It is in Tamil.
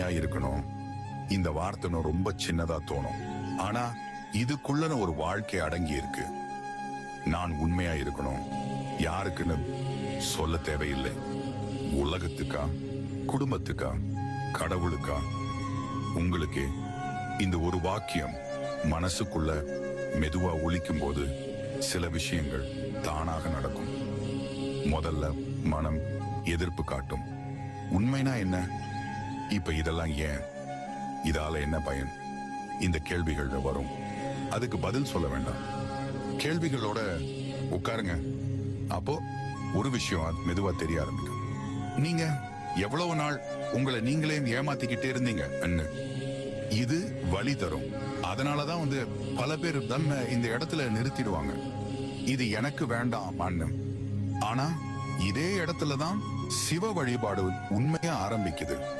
இருக்கணும் இந்த வார்த்தை ரொம்ப சின்னதா தோணும். ஆனா இதுக்குள்ள ஒரு வாழ்க்கை அடங்கி இருக்கு. நான் உண்மையா இருக்கணும், யாருக்குன்னு சொல்ல தேவையில்லை. உலகத்துக்கா, குடும்பத்துக்கா, கடவுளுக்கா, உங்களுக்கு இந்த ஒரு வாக்கியம் மனசுக்குள்ள மெதுவா ஒலிக்கும் போது சில விஷயங்கள் தானாக நடக்கும். முதல்ல மனம் எதிர்ப்பு காட்டும். உண்மைனா என்ன? இப்ப இதெல்லாம் ஏன்? இதால என்ன பயன்? இந்த கேள்விகள் வரும். அதுக்கு பதில் சொல்ல வேண்டாம். கேள்விகளோட உட்காருங்க. அப்போ ஒரு விஷயம் மெதுவா தெரிய ஆரம்பிக்கும். நீங்க எவ்வளவு நாள் உங்களை நீங்களே ஏமாத்திக்கிட்டே இருந்தீங்க. இது வழி தரும். அதனாலதான் பல பேர் தன்னை இந்த இடத்துல நிறுத்திடுவாங்க. இது எனக்கு வேண்டாம். ஆனா இதே இடத்துலதான் சிவ வழிபாடு உண்மையா ஆரம்பிக்குது.